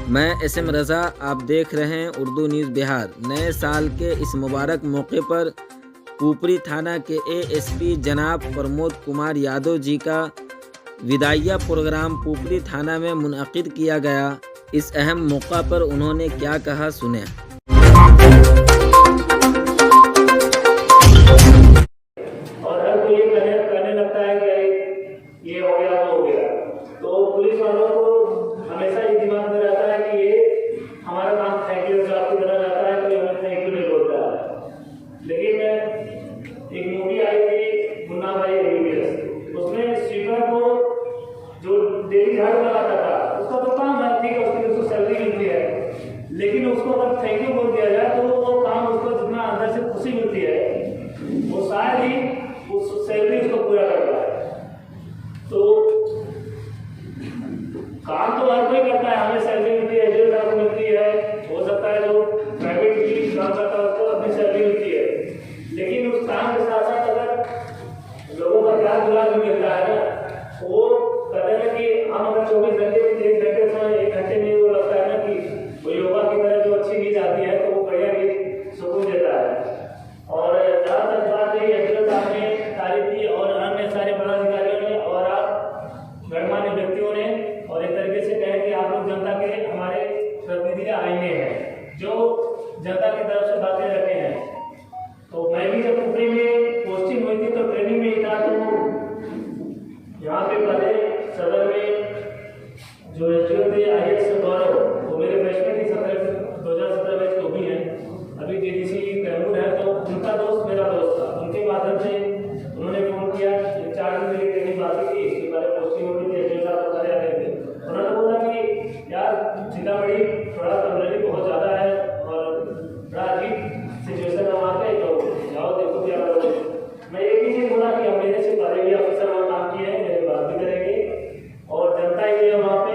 मैं एसएम रज़ा, आप देख रहे हैं उर्दू न्यूज़ बिहार। नए साल के इस मुबारक मौके पर पुपरी थाना के एएसपी जनाब प्रमोद कुमार यादव जी का विदाइया प्रोग्राम पुपरी थाना में मुनअक़िद किया गया। इस अहम मौका पर उन्होंने क्या कहा, सुने। और हर कोई ये कहने लगता है कि ये हो गया वो हो गया, तो पुलिस वालों को हमेशा ये दिमाग में रहता है कि ये हमारा काम थैंक यू जॉब की तरह रहता है, तो हमें थैंक यू नहीं बोलता है। लेकिन एक मूवी आई थी मुन्ना भाई एमबीबीएस, उसमें स्वीपर को जो डेली झाड़ू लगाता था उसका तो काम है, ठीक है, उसकी उसको सैलरी मिलती है, लेकिन उसको अगर थैंक यू बोल दिया जाए तो वो काम उसको जितना अंदर से खुशी मिलती है वो शायद ही उस सैलरी उसको पूरा कर पाए। तो काम तो हर कोई करता है, हमें सैलरी मिलती है, जो काम मिलती है, हो सकता है जो प्राइवेट भी काम करता है उसको अपनी सैलरी मिलती है, लेकिन उस काम के साथ साथ अगर लोगों का प्यार दुलार भी मिलता है ना, वो कहते हैं कि हम अगर 24 घंटे में 1 घंटे समय 1 घंटे में वो लगता है ना कि वो योगा की तरह जो अच्छी नींद आती है, तो वो बढ़िया नींद सुकून देता है। और ज़्यादातर बात यही है, साहब ने तारीफ की और अन्य सारे पदाधिकारियों ने और आप गणमान्य व्यक्तियों ने, और एक तरीके से कहें कि आप लोग जनता के हमारे प्रतिनिधि आईने हैं जो जनता की तरफ से बातें रखे हैं। तो मैं भी जब पुपरी में पोस्टिंग हुई थी तो ट्रेनिंग में ही था, तो यहाँ पे पहले सदर में जो एसडीओ थे IAS गौरव, वो मेरे बैचमेट ही 2017 बैच तो भी हैं, अभी डीडीसी कैमूर है, तो उनका दोस्त मेरा दोस्त था, उनके माध्यम से उन्होंने फोन किया। 4 दिन मेरी ट्रेनिंग बाकी थी, इसके बारे में पोस्टिंग होनी थी, एसडीओ साहब बता रहे थे, उन्होंने बोला कि यार सीतामढ़ी थोड़ा कमजोरी बहुत ज़्यादा है और बड़ा अजीब सिचुएशन है वहाँ पे, तो जाओ देखो क्या करो। मैं एक ही चीज़ बोला कि अब मेरे से पहले भी ऑफिसर वहाँ काम किए हैं, मेरी बात भी करेंगे और जनता ही है वहाँ पे,